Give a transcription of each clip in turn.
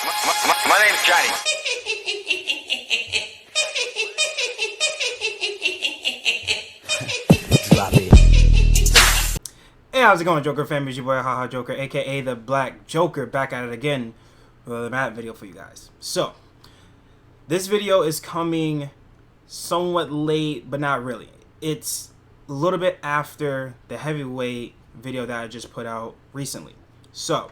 My name's Johnny. Drop it. Hey, how's it going, Joker fam? It's your boy Haha Joker, aka the Black Joker, back at it again with another Madden video for you guys. So, this video is coming somewhat late, but not really. It's a little bit after the heavyweight video that I just put out recently. So,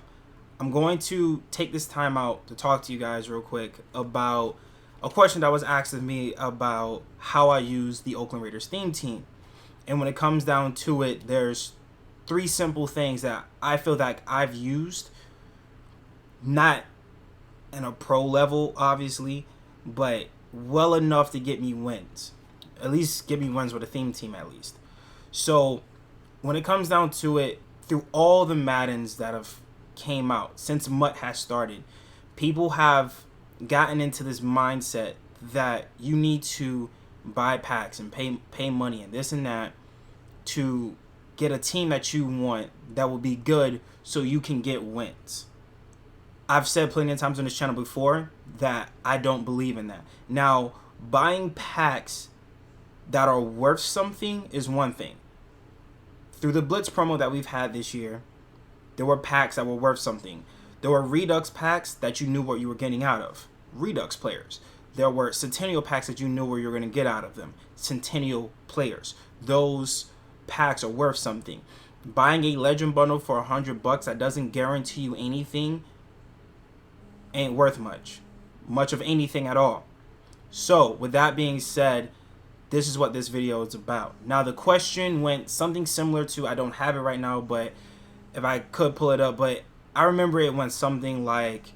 I'm going to take this time out to talk to you guys real quick about a question that was asked of me about how I use the Oakland Raiders theme team. And when it comes down to it, there's three simple things that I feel that I've used, not in a pro level, obviously, but well enough to get me wins. At least get me wins with a theme team, at least. So, when it comes down to it, through all the Maddens that have came out since MUT has started, people have gotten into this mindset that you need to buy packs and pay money and this and that to get a team that you want that will be good so you can get wins. I've said plenty of times on this channel before that I don't believe in that. Now, buying packs that are worth something is one thing. Through the Blitz promo that we've had this year, there were packs that were worth something. There were Redux packs that you knew what you were getting out of. Redux players. There were Centennial packs that you knew what you were going to get out of them. Centennial players. Those packs are worth something. Buying a Legend bundle for $100 that doesn't guarantee you anything ain't worth much of anything at all. So, with that being said, this is what this video is about. Now, the question went something similar to, I don't have it right now, but if I could pull it up, but I remember it went something like,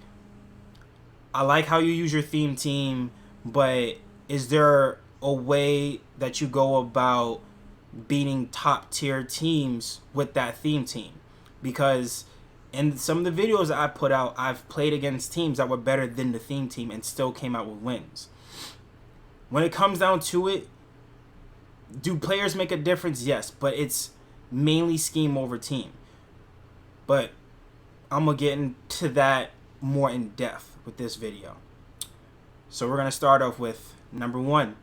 I like how you use your theme team, but is there a way that you go about beating top tier teams with that theme team? Because in some of the videos that I put out, I've played against teams that were better than the theme team and still came out with wins. When it comes down to it, do players make a difference? Yes, but it's mainly scheme over team. But I'm going to get into that more in depth with this video. So we're going to start off with number one,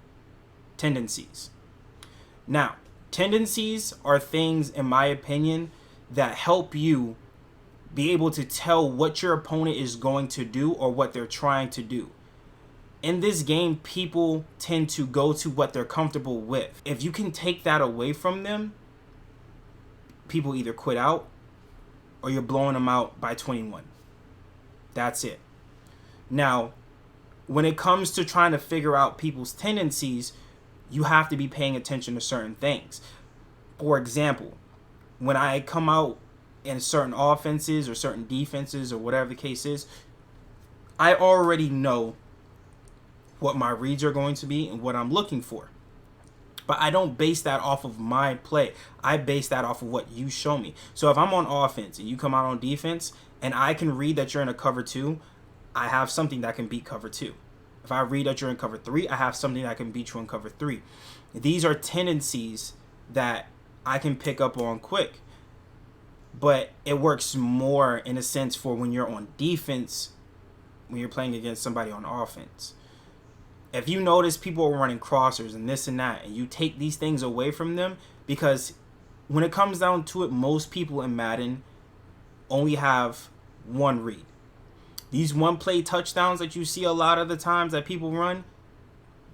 tendencies. Now, tendencies are things, in my opinion, that help you be able to tell what your opponent is going to do or what they're trying to do. In this game, people tend to go to what they're comfortable with. If you can take that away from them, people either quit out or you're blowing them out by 21. That's it. Now, when it comes to trying to figure out people's tendencies, you have to be paying attention to certain things. For example, when I come out in certain offenses or certain defenses or whatever the case is, I already know what my reads are going to be and what I'm looking for. But I don't base that off of my play. I base that off of what you show me. So if I'm on offense and you come out on defense and I can read that you're in a cover 2, I have something that can beat cover 2. If I read that you're in cover 3, I have something that can beat you in cover 3. These are tendencies that I can pick up on quick. But it works more in a sense for when you're on defense, when you're playing against somebody on offense. If you notice people are running crossers and this and that, and you take these things away from them, because when it comes down to it, most people in Madden only have one read. These one-play touchdowns that you see a lot of the times that people run,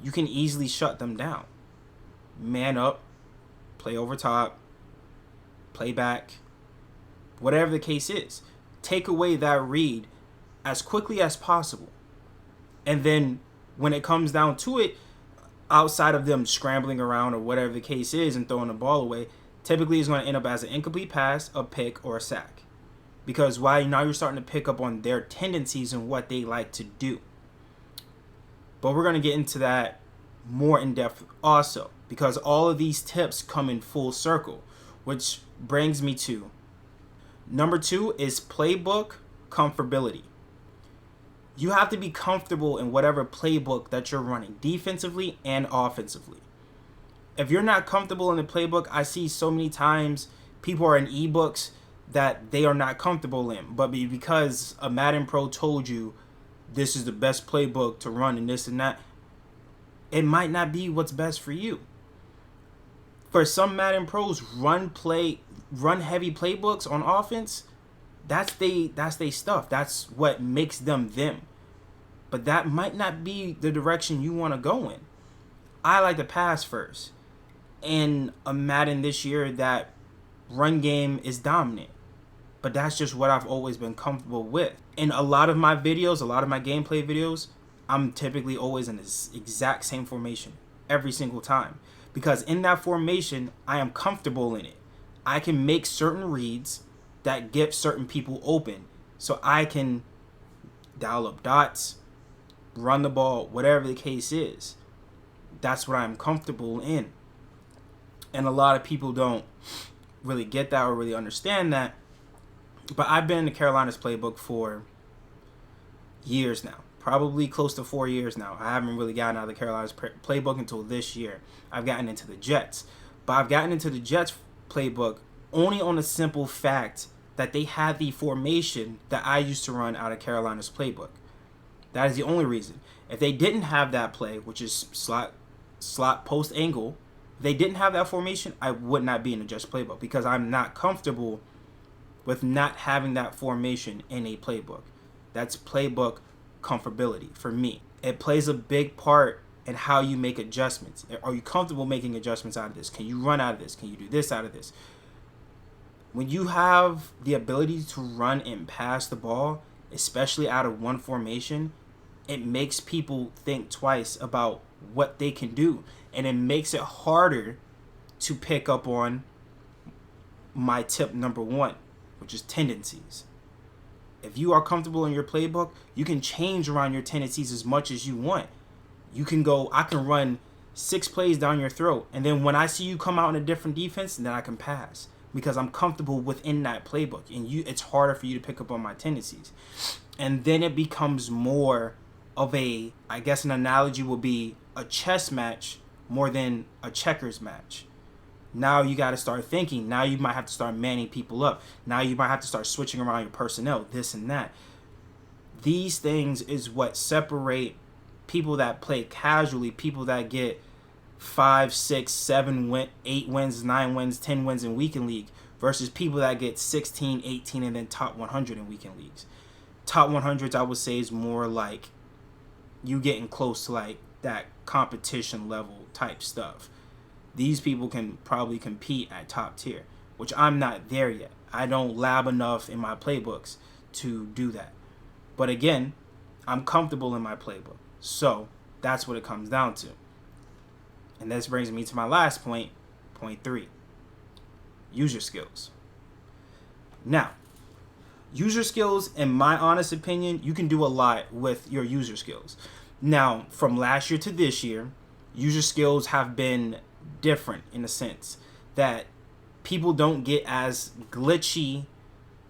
you can easily shut them down. Man up, play over top, play back, whatever the case is. Take away that read as quickly as possible. And then when it comes down to it, outside of them scrambling around or whatever the case is and throwing the ball away, typically it's going to end up as an incomplete pass, a pick, or a sack. Because now you're starting to pick up on their tendencies and what they like to do. But we're going to get into that more in depth also, because all of these tips come in full circle, which brings me to number 2 is playbook comfortability. You have to be comfortable in whatever playbook that you're running, defensively and offensively. If you're not comfortable in the playbook, I see so many times people are in ebooks that they are not comfortable in, but because a Madden Pro told you this is the best playbook to run and this and that, it might not be what's best for you. For some Madden pros, run heavy playbooks on offense, that's they stuff. That's what makes them them. But that might not be the direction you want to go in. I like to pass first. And a Madden this year that run game is dominant. But that's just what I've always been comfortable with. In a lot of my videos, a lot of my gameplay videos, I'm typically always in this exact same formation every single time. Because in that formation, I am comfortable in it. I can make certain reads that get certain people open. So I can dial up dots, run the ball, whatever the case is. That's what I'm comfortable in. And a lot of people don't really get that or really understand that. But I've been in the Carolinas playbook for years now. Probably close to 4 years now. I haven't really gotten out of the Carolinas playbook until this year. I've gotten into the Jets. But I've gotten into the Jets playbook only on the simple fact that they had the formation that I used to run out of Carolina's playbook. That is the only reason. If they didn't have that play, which is slot post angle, if they didn't have that formation, I would not be in the Jets playbook because I'm not comfortable with not having that formation in a playbook. That's playbook comfortability for me. It plays a big part in how you make adjustments. Are you comfortable making adjustments out of this? Can you run out of this? Can you do this out of this? When you have the ability to run and pass the ball, especially out of one formation, it makes people think twice about what they can do. And it makes it harder to pick up on my tip number one, which is tendencies. If you are comfortable in your playbook, you can change around your tendencies as much as you want. You can go, I can run 6 plays down your throat, and then when I see you come out in a different defense, then I can pass because I'm comfortable within that playbook, and it's harder for you to pick up on my tendencies. And then it becomes more of a, I guess an analogy would be a chess match more than a checkers match. Now you got to start thinking. Now you might have to start manning people up. Now you might have to start switching around your personnel, this and that. These things is what separate people that play casually, people that get 5, 6, 7, 8 wins, 9 wins, 10 wins in weekend league versus people that get 16, 18, and then top 100 in weekend leagues. Top 100s, I would say, is more like you getting close to like that competition level type stuff. These people can probably compete at top tier, which I'm not there yet. I don't lab enough in my playbooks to do that. But again, I'm comfortable in my playbook. So that's what it comes down to. And this brings me to my last point, point 3. User skills. Now, user skills, in my honest opinion, you can do a lot with your user skills. Now, from last year to this year, user skills have been different in a sense that people don't get as glitchy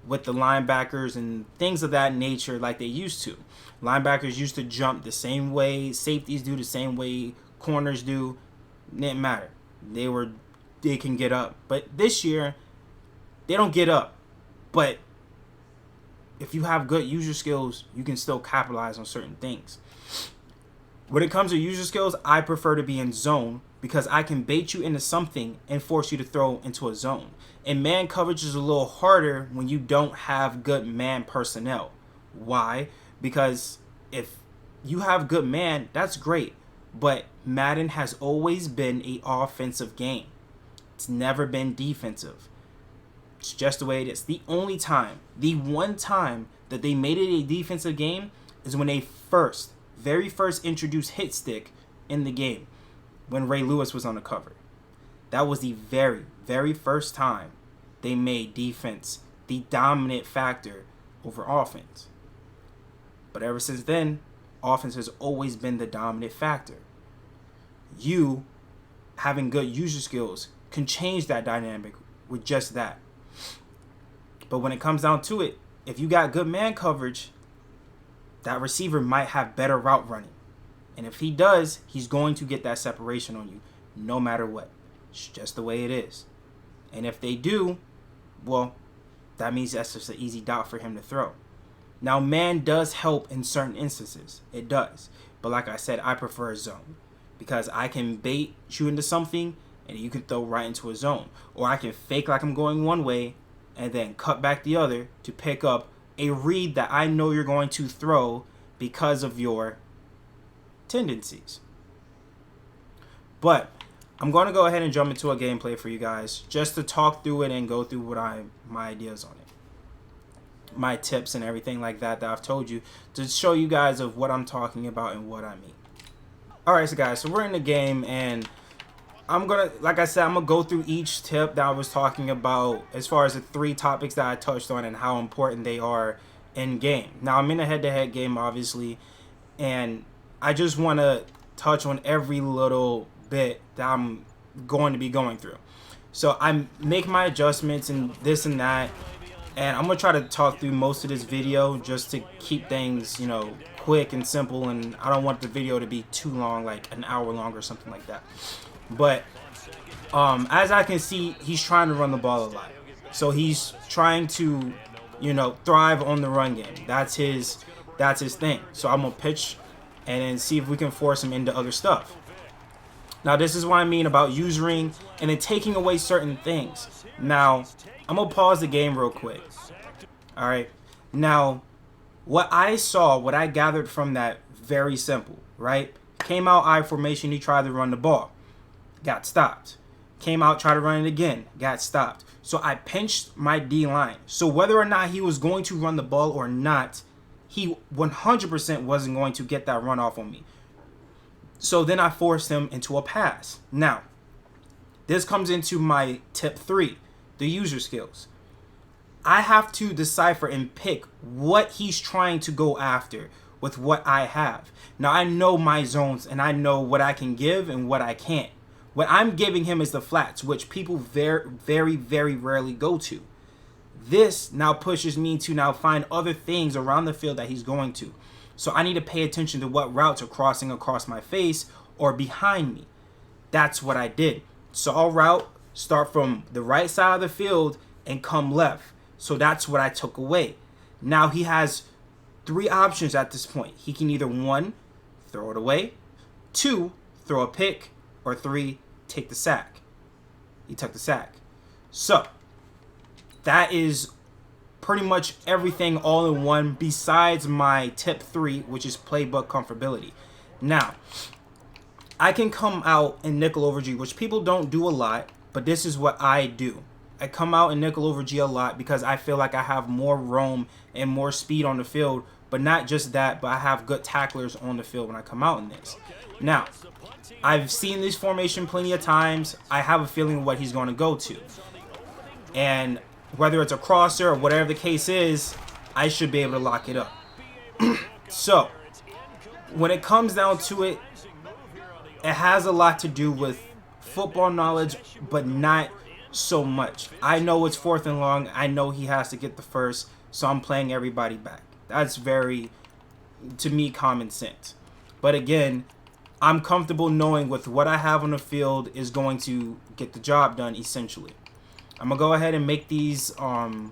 with the linebackers and things of that nature like they used to. Linebackers used to jump the same way, safeties do the same way, corners do. It didn't matter. They can get up. But this year, they don't get up. But if you have good user skills, you can still capitalize on certain things. When it comes to user skills, I prefer to be in zone because I can bait you into something and force you to throw into a zone. And man coverage is a little harder when you don't have good man personnel. Why? Because if you have good man, that's great. But Madden has always been an offensive game. It's never been defensive. It's just the way it is. The one time that they made it a defensive game is when they very first introduced hit stick in the game when Ray Lewis was on the cover. That was the very, very first time they made defense the dominant factor over offense. But ever since then, offense has always been the dominant factor. You having good user skills can change that dynamic with just that. But when it comes down to it, if you got good man coverage, that receiver might have better route running. And if he does, he's going to get that separation on you no matter what. It's just the way it is. And if they do, well, that means that's just an easy dot for him to throw. Now, man does help in certain instances. It does. But like I said, I prefer zone because I can bait you into something and you can throw right into a zone. Or I can fake like I'm going one way and then cut back the other to pick up a read that I know you're going to throw because of your tendencies. But I'm going to go ahead and jump into a gameplay for you guys just to talk through it and go through my ideas on it. My tips and everything like that I've told you to show you guys of what I'm talking about and what I mean. Alright, so guys, so we're in the game and I'm gonna, like I said, I'm gonna go through each tip that I was talking about as far as the 3 topics that I touched on and how important they are in game. Now I'm in a head-to-head game obviously, and I just want to touch on every little bit that I'm going to be going through. So I make my adjustments and this and that, and I'm gonna try to talk through most of this video just to keep things, you know, quick and simple, and I don't want the video to be too long, like an hour long or something like that. But as I can see, he's trying to run the ball a lot, so he's trying to, you know, thrive on the run game. That's his thing. So I'm gonna pitch and then see if we can force him into other stuff. Now this is what I mean about using and then taking away certain things. Now I'm gonna pause the game real quick. All right. Now what I saw, what I gathered from that, very simple, right? Came out I formation, he tried to run the ball, got stopped. Came out, tried to run it again, got stopped. So I pinched my D line. So whether or not he was going to run the ball or not, he 100% wasn't going to get that run off on me. So then I forced him into a pass. Now, this comes into my tip 3, the user skills. I have to decipher and pick what he's trying to go after with what I have. Now, I know my zones and I know what I can give and what I can't. What I'm giving him is the flats, which people very, very, very rarely go to. This now pushes me to now find other things around the field that he's going to. So I need to pay attention to what routes are crossing across my face or behind me. That's what I did. So I'll route, start from the right side of the field and come left. So that's what I took away. Now he has 3 options at this point. He can either 1, throw it away, 2, throw a pick, or 3, take the sack. He took the sack. So that is pretty much everything all in one besides my tip 3, which is playbook comfortability. Now, I can come out in nickel over G, which people don't do a lot, but this is what I do. I come out in nickel over G a lot because I feel like I have more roam and more speed on the field, but not just that, but I have good tacklers on the field when I come out in this. Now, I've seen this formation plenty of times. I have a feeling of what he's going to go to. And whether it's a crosser or whatever the case is, I should be able to lock it up. So, when it comes down to it, it has a lot to do with football knowledge, but not so much. I know it's 4th and long. I know he has to get the first, so I'm playing everybody back. That's very, to me, common sense. But again, I'm comfortable knowing with what I have on the field is going to get the job done, essentially. I'm going to go ahead and make these audibles,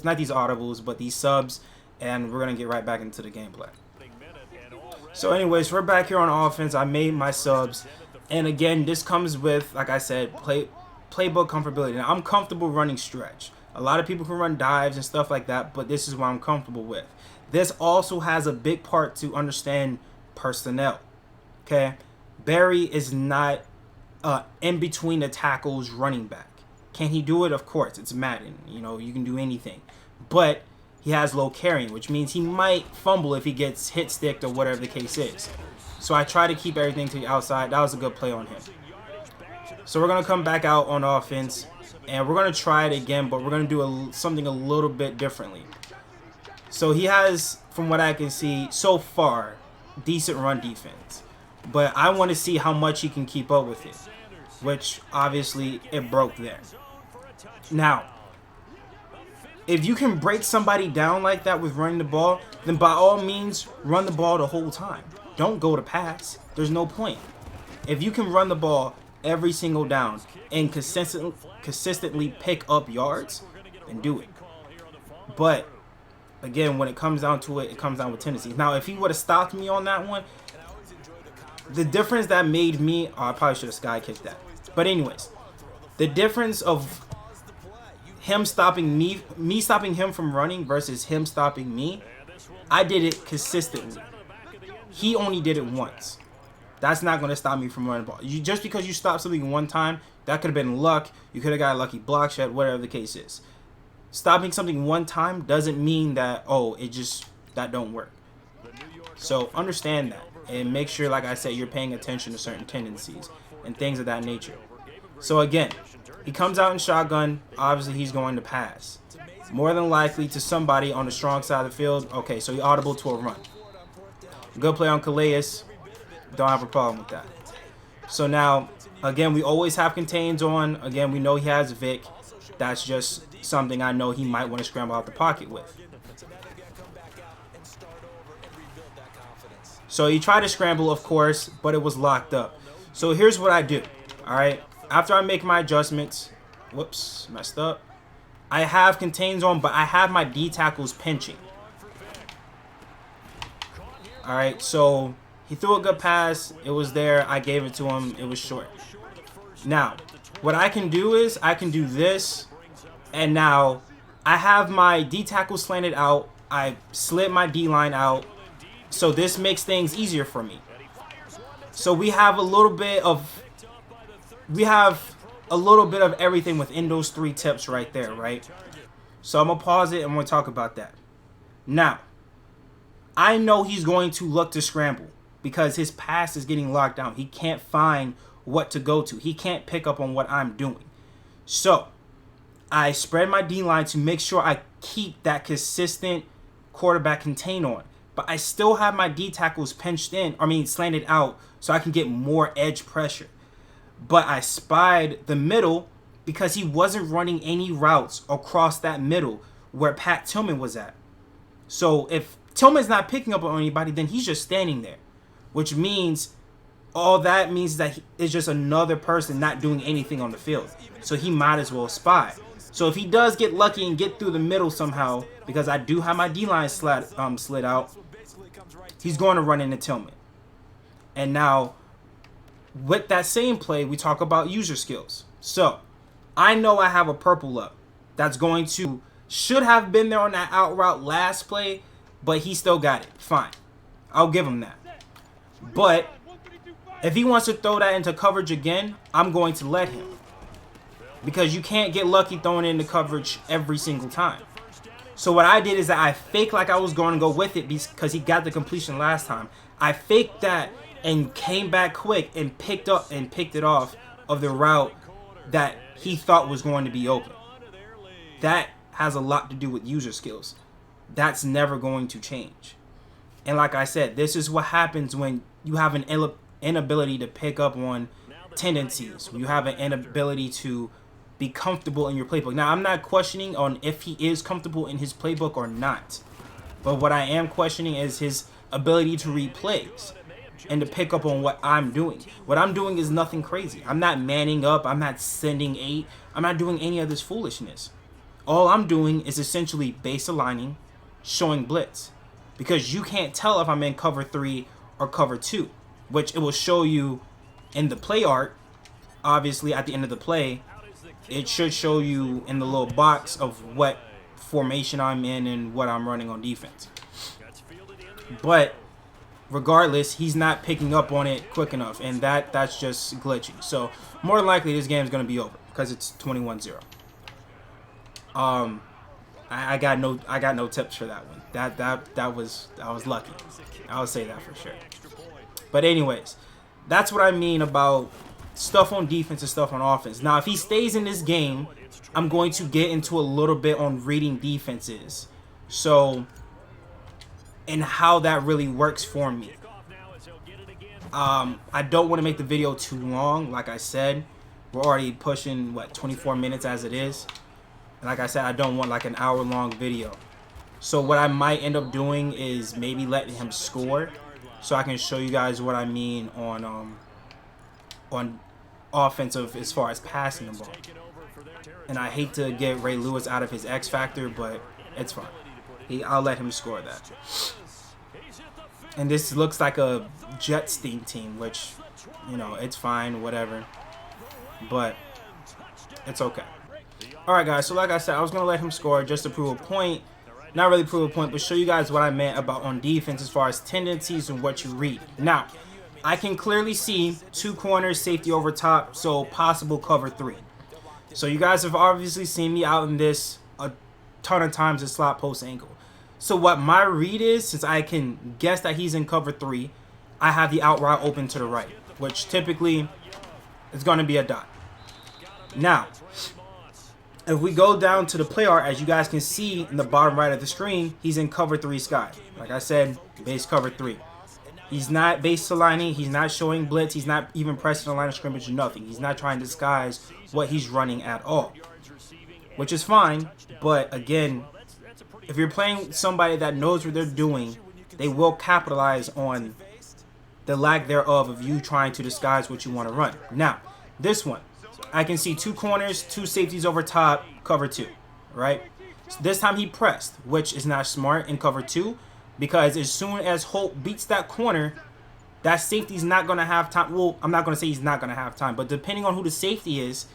not these audibles, but these subs, and we're going to get right back into the gameplay. So anyways, we're back here on offense. I made my subs, and again, this comes with, like I said, playbook comfortability. Now, I'm comfortable running stretch. A lot of people can run dives and stuff like that, but this is what I'm comfortable with. This also has a big part to understand personnel. Okay, Barry is not in between the tackles running back. Can he do it? Of course, it's Madden. You know, you can do anything. But he has low carrying, which means he might fumble if he gets hit sticked or whatever the case is. So I try to keep everything to the outside. That was a good play on him. So we're going to come back out on offense, and we're going to try it again, but we're going to do something a little bit differently. So he has, from what I can see so far, decent run defense. But I want to see how much he can keep up with it, which obviously it broke there. Now, if you can break somebody down like that with running the ball, then by all means, run the ball the whole time. Don't go to pass. There's no point. If you can run the ball every single down and consistently pick up yards, then do it. But again, when it comes down to it, it comes down with tendencies. Now, if he would have stopped me on that one, the difference that made me, I probably should have sky kicked that. But anyways, the difference of him stopping me stopping him from running versus him stopping me, I did it consistently. He only did it once. That's not going to stop me from running the ball. Just because you stop something one time, that could have been luck. You could have got a lucky block shot, whatever the case is. Stopping something one time doesn't mean that, oh, that don't work. So understand that and make sure, like I said, you're paying attention to certain tendencies and things of that nature. So again, he comes out in shotgun. Obviously, he's going to pass. More than likely to somebody on the strong side of the field. Okay, so he audible to a run. Good play on Calais. Don't have a problem with that. So now, again, we always have contains on. Again, we know he has Vic. That's just something I know he might want to scramble out the pocket with. So he tried to scramble, of course, but it was locked up. So here's what I do. All right. After I make my adjustments, whoops, messed up. I have contains on, but I have my D tackles pinching. All right. So he threw a good pass. It was there. I gave it to him. It was short. Now, what I can do is I can do this. And now I have my D tackle slanted out. I slid my D line out. So this makes things easier for me. So we have a little bit of everything within those 3 tips right there, right? So I'm going to pause it and we'll talk about that. Now, I know he's going to look to scramble because his pass is getting locked down. He can't find what to go to. He can't pick up on what I'm doing. So I spread my D line to make sure I keep that consistent quarterback contain on. But I still have my D tackles slanted out so I can get more edge pressure. But I spied the middle because he wasn't running any routes across that middle where Pat Tillman was at. So if Tillman's not picking up on anybody, then he's just standing there. Which means, all that means that it's just another person not doing anything on the field. So he might as well spy. So if he does get lucky and get through the middle somehow, because I do have my D-line slid out, he's going to run into Tillman. And now, with that same play, we talk about user skills. So, I know I have a purple up that's going to, should have been there on that out route last play, but he still got it. Fine. I'll give him that. But, if he wants to throw that into coverage again, I'm going to let him. Because you can't get lucky throwing it into coverage every single time. So what I did is that I faked like I was going to go with it because he got the completion last time. I faked that and came back quick and picked it off of the route that he thought was going to be open. That has a lot to do with user skills. That's never going to change. And like I said, this is what happens when you have an inability to pick up on tendencies. You have an inability to be comfortable in your playbook. Now, I'm not questioning on if he is comfortable in his playbook or not. But what I am questioning is his ability to read plays and to pick up on what I'm doing. What I'm doing is nothing crazy. I'm not manning up. I'm not sending 8. I'm not doing any of this foolishness. All I'm doing is essentially base aligning, showing blitz. Because you can't tell if I'm in cover 3 or cover 2, which it will show you in the play art. Obviously, at the end of the play, it should show you in the little box of what formation I'm in and what I'm running on defense. But regardless, he's not picking up on it quick enough, and that's just glitchy. So more than likely, this game is going to be over because it's 21-0. I got no tips for that one. That was lucky. I'll say that for sure. But anyways, that's what I mean about stuff on defense and stuff on offense. Now, if he stays in this game, I'm going to get into a little bit on reading defenses. So, and how that really works for me. I don't want to make the video too long. Like I said, we're already pushing, 24 minutes as it is. And like I said, I don't want like an hour-long video. So what I might end up doing is maybe letting him score, so I can show you guys what I mean on offensive as far as passing the ball. And I hate to get Ray Lewis out of his X factor, but it's fine. I'll let him score that. And this looks like a Jets theme team, which, you know, it's fine, whatever. But it's okay. Alright, guys, so like I said, I was going to let him score just to prove a point. Not really prove a point, but show you guys what I meant about on defense as far as tendencies and what you read. Now, I can clearly see 2 corners, safety over top, so possible cover 3. So you guys have obviously seen me out in this a ton of times at slot post angle. So what my read is, since I can guess that he's in cover 3, I have the out route open to the right, which typically is going to be a dot. Now, if we go down to the play art, as you guys can see in the bottom right of the screen, he's in cover 3 sky. Like I said, base cover 3. He's not base aligning. He's not showing blitz. He's not even pressing the line of scrimmage or nothing. He's not trying to disguise what he's running at all, which is fine. But again, if you're playing somebody that knows what they're doing, they will capitalize on the lack thereof of you trying to disguise what you want to run. Now, this one, I can see 2 corners, 2 safeties over top, cover 2, right? So this time he pressed, which is not smart in cover 2, because as soon as Holt beats that corner, that safety's not going to have time. Well, I'm not going to say he's not going to have time, but depending on who the safety is,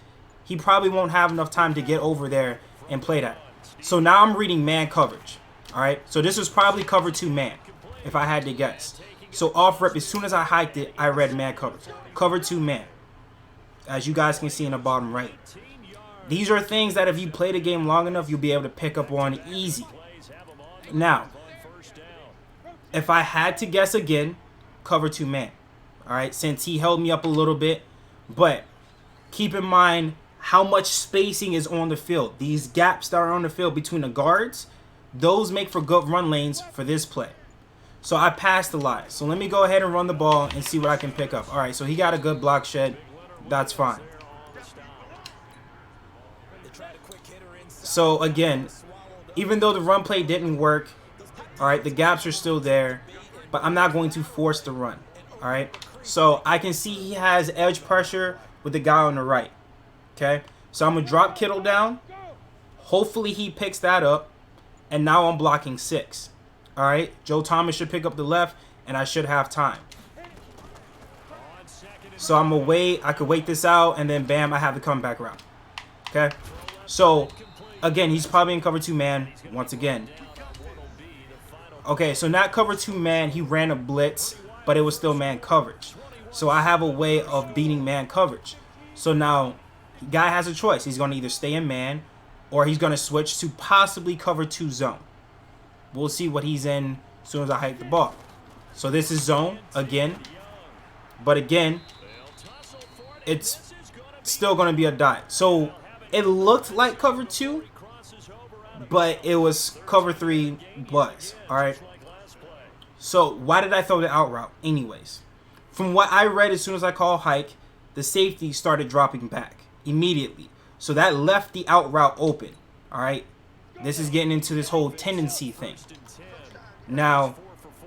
he probably won't have enough time to get over there and play that. So now I'm reading man coverage, all right? So this was probably cover 2 man, if I had to guess. So off rip, as soon as I hiked it, I read man coverage. Cover 2 man, as you guys can see in the bottom right. These are things that if you play the game long enough, you'll be able to pick up on easy. Now, if I had to guess again, cover 2 man, all right, since he held me up a little bit. But keep in mind how much spacing is on the field. These gaps that are on the field between the guards, those make for good run lanes for this play. So I passed a lot. So let me go ahead and run the ball and see what I can pick up. All right, so he got a good block shed. That's fine. So again, even though the run play didn't work, all right, the gaps are still there, but I'm not going to force the run. All right, so I can see he has edge pressure with the guy on the right. Okay, so I'm gonna drop Kittle down. Hopefully he picks that up, and now I'm blocking 6. All right, Joe Thomas should pick up the left, and I should have time. So I'm gonna wait. I could wait this out, and then bam, I have the comeback route. Okay, so again, he's probably in cover 2 man once again. Okay, so not cover 2 man, he ran a blitz, but it was still man coverage. So I have a way of beating man coverage. So now, guy has a choice. He's going to either stay in man, or he's going to switch to possibly cover 2 zone. We'll see what he's in as soon as I hike the ball. So this is zone again. But again, it's still going to be a dot. So it looked like cover 2, but it was cover 3 buzz. All right. So why did I throw the out route anyways? From what I read, as soon as I call hike, the safety started dropping back immediately. So that left the out route open. All right. This is getting into this whole tendency thing. Now,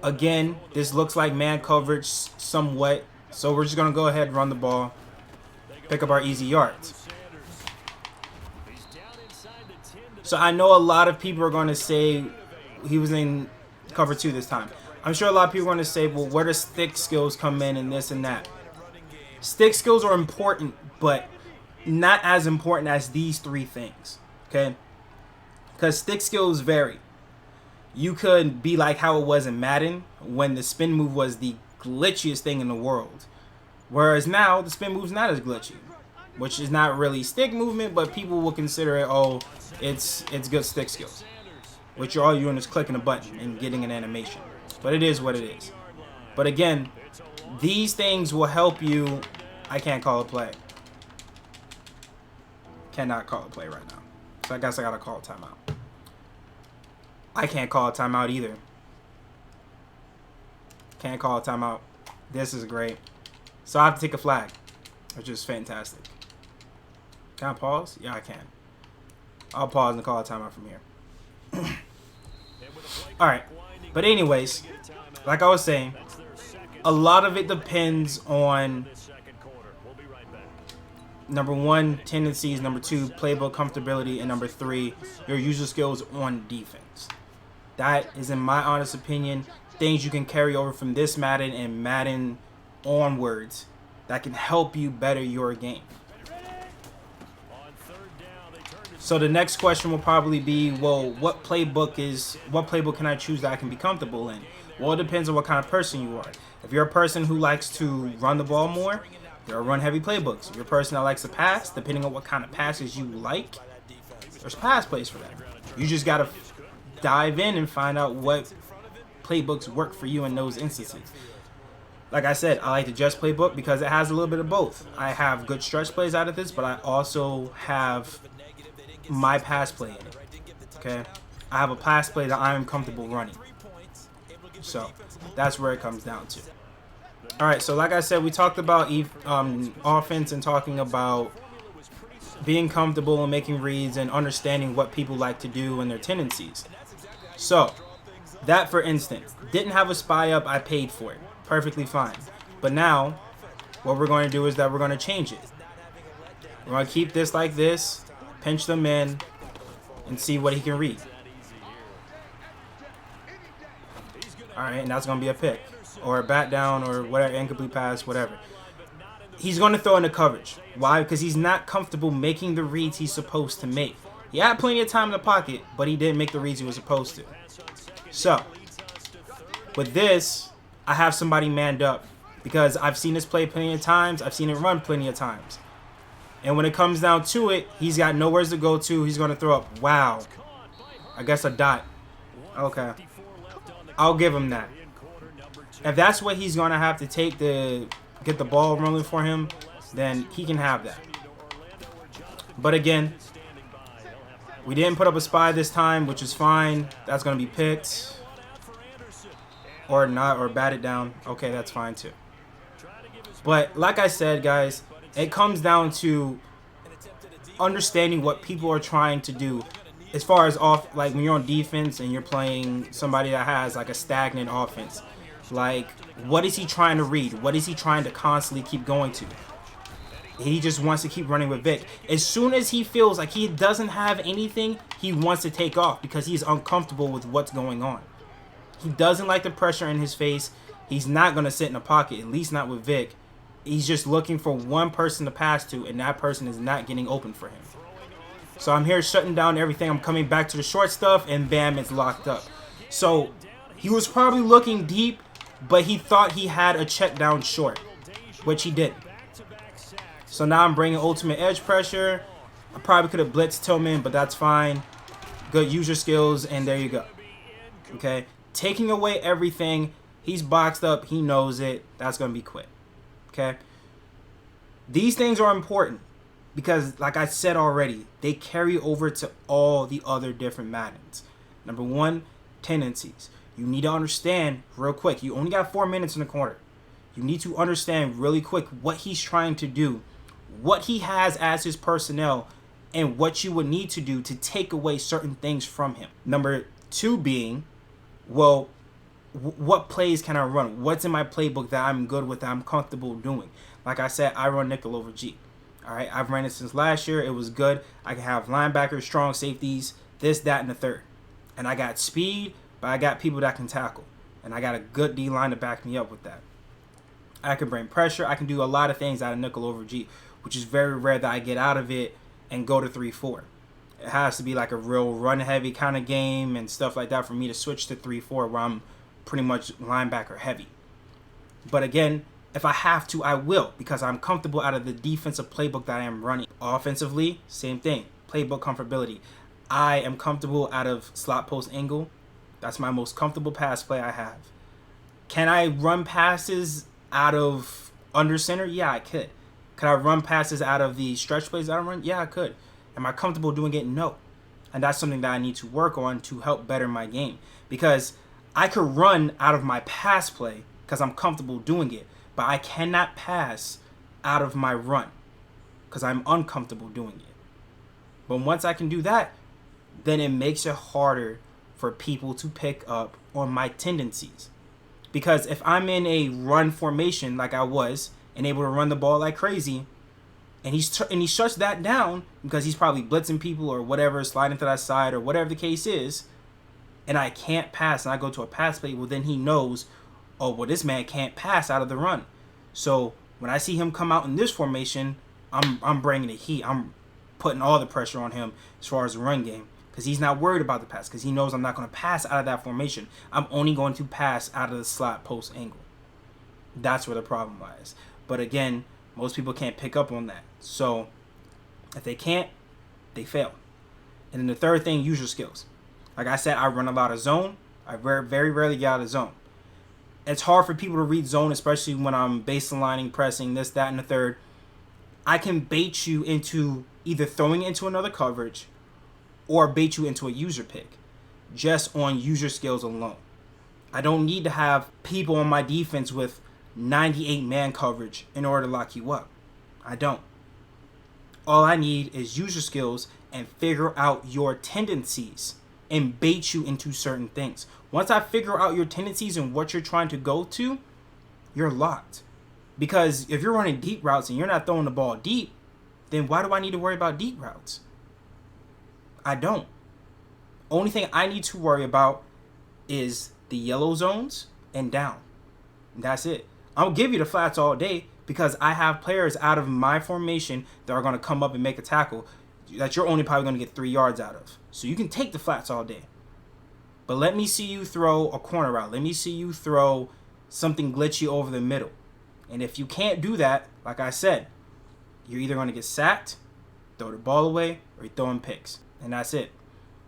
again, this looks like man coverage somewhat. So we're just going to go ahead and run the ball, pick up our easy yards. So I know a lot of people are going to say he was in cover 2 this time. I'm sure a lot of people are going to say, well, where does stick skills come in and this and that? Stick skills are important, but not as important as these 3 things, okay? Because stick skills vary. You could be like how it was in Madden when the spin move was the glitchiest thing in the world. Whereas now, the spin move's not as glitchy, which is not really stick movement, but people will consider it, oh, it's good stick skills, which all you're doing is clicking a button and getting an animation. But it is what it is. But again, these things will help you. I can't call a play. Cannot call a play right now. So I guess I gotta call a timeout. I can't call a timeout either. Can't call a timeout. This is great. So I have to take a flag, which is fantastic. Can I pause? Yeah, I can. I'll pause and call a timeout from here. Alright. But anyways, like I was saying, a lot of it depends on number 1, tendencies, number 2, playbook comfortability, and number 3, your user skills on defense. That is, in my honest opinion, things you can carry over from this Madden and Madden onwards that can help you better your game. So the next question will probably be, well, what playbook can I choose that I can be comfortable in? Well, it depends on what kind of person you are. If you're a person who likes to run the ball more, there are run-heavy playbooks. If you're a person that likes to pass, depending on what kind of passes you like, there's pass plays for that. You just got to dive in and find out what playbooks work for you in those instances. Like I said, I like the Jets playbook because it has a little bit of both. I have good stretch plays out of this, but I also have my pass play in it. Okay, I have a pass play that I am comfortable running. So that's where it comes down to. All right, so like I said, we talked about offense and talking about being comfortable and making reads and understanding what people like to do and their tendencies. So that, for instance, didn't have a spy up. I paid for it. Perfectly fine. But now what we're going to do is that we're going to change it. We're going to keep this like this, pinch them in, and see what he can read. All right, and that's going to be a pick or a bat down or whatever, incomplete pass, whatever. He's going to throw into coverage. Why? Because he's not comfortable making the reads he's supposed to make. He had plenty of time in the pocket, but he didn't make the reads he was supposed to. So, with this, I have somebody manned up because I've seen this play plenty of times. I've seen it run plenty of times. And when it comes down to it, he's got nowhere to go to. He's going to throw up. Wow. I guess a dot. Okay. I'll give him that. If that's what he's going to have to take to get the ball rolling for him, then he can have that. But again, we didn't put up a spy this time, which is fine. That's going to be picked. Or not, or bat it down. Okay, that's fine too. But like I said, guys, it comes down to understanding what people are trying to do as far as like when you're on defense and you're playing somebody that has like a stagnant offense. Like, what is he trying to read? What is he trying to constantly keep going to? He just wants to keep running with Vic. As soon as he feels like he doesn't have anything, he wants to take off because he's uncomfortable with what's going on. He doesn't like the pressure in his face. He's not going to sit in the pocket, at least not with Vic. He's just looking for one person to pass to, and that person is not getting open for him. So I'm here shutting down everything. I'm coming back to the short stuff, and bam, it's locked up. So he was probably looking deep, but he thought he had a check down short, which he didn't. So now I'm bringing ultimate edge pressure. I probably could have blitzed Tillman, but that's fine. Good user skills, and there you go. Okay, taking away everything. He's boxed up. He knows it. That's going to be quick. Okay. These things are important because, like I said already, they carry over to all the other different Maddens. Number one, tendencies. You need to understand real quick. You only got 4 minutes in the quarter. You need to understand really quick what he's trying to do, what he has as his personnel, and what you would need to do to take away certain things from him. Number two being, well, what plays can I run? What's in my playbook that I'm good with, that I'm comfortable doing? Like I said, I run nickel over G. All right, I've ran it since last year. It was good. I can have linebackers, strong safeties, this, that, and the third. And I got speed, but I got people that can tackle. And I got a good D-line to back me up with that. I can bring pressure. I can do a lot of things out of nickel over G, which is very rare that I get out of it and go to 3-4. It has to be like a real run-heavy kind of game and stuff like that for me to switch to 3-4 where I'm pretty much linebacker heavy. But again, if I have to, I will because I'm comfortable out of the defensive playbook that I am running. Offensively, same thing. Playbook comfortability. I am comfortable out of slot post angle. That's my most comfortable pass play I have. Can I run passes out of under center? Yeah, I could. Could I run passes out of the stretch plays that I run? Yeah, I could. Am I comfortable doing it? No. And that's something that I need to work on to help better my game. Because I could run out of my pass play because I'm comfortable doing it. But I cannot pass out of my run because I'm uncomfortable doing it. But once I can do that, then it makes it harder for people to pick up on my tendencies. Because if I'm in a run formation like I was and able to run the ball like crazy, and he shuts that down because he's probably blitzing people or whatever, sliding to that side or whatever the case is, and I can't pass and I go to a pass play, well, then he knows, oh, well, this man can't pass out of the run. So when I see him come out in this formation, I'm bringing the heat. I'm putting all the pressure on him as far as the run game, because he's not worried about the pass, because he knows I'm not going to pass out of that formation. I'm only going to pass out of the slot post angle. That's where the problem lies. But again, most people can't pick up on that. So if they can't, they fail. And then the third thing, use your skills. Like I said, I run a lot of zone. I very rarely get out of zone. It's hard for people to read zone, especially when I'm baselining, pressing, this, that, and the third. I can bait you into either throwing into another coverage or bait you into a user pick just on user skills alone. I don't need to have people on my defense with 98 man coverage in order to lock you up. I don't. All I need is user skills and figure out your tendencies and bait you into certain things. Once I figure out your tendencies and what you're trying to go to, you're locked. Because if you're running deep routes and you're not throwing the ball deep, then why do I need to worry about deep routes? I don't. Only thing I need to worry about is the yellow zones and down. That's it. I'll give you the flats all day because I have players out of my formation that are going to come up and make a tackle that you're only probably going to get 3 yards out of. So you can take the flats all day. But let me see you throw a corner route. Let me see you throw something glitchy over the middle. And if you can't do that, like I said, you're either going to get sacked, throw the ball away, or you're throwing picks. And that's it.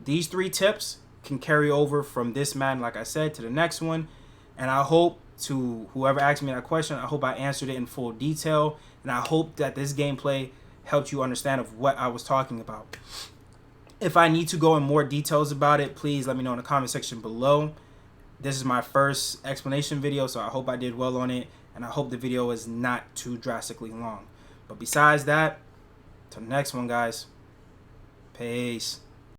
These 3 tips can carry over from this Madden, like I said, to the next one. And I hope, to whoever asked me that question, I hope I answered it in full detail. And I hope that this gameplay helped you understand of what I was talking about. If I need to go in more details about it, please let me know in the comment section below. This is my first explanation video, so I hope I did well on it. And I hope the video is not too drastically long. But besides that, till the next one, guys. Peace.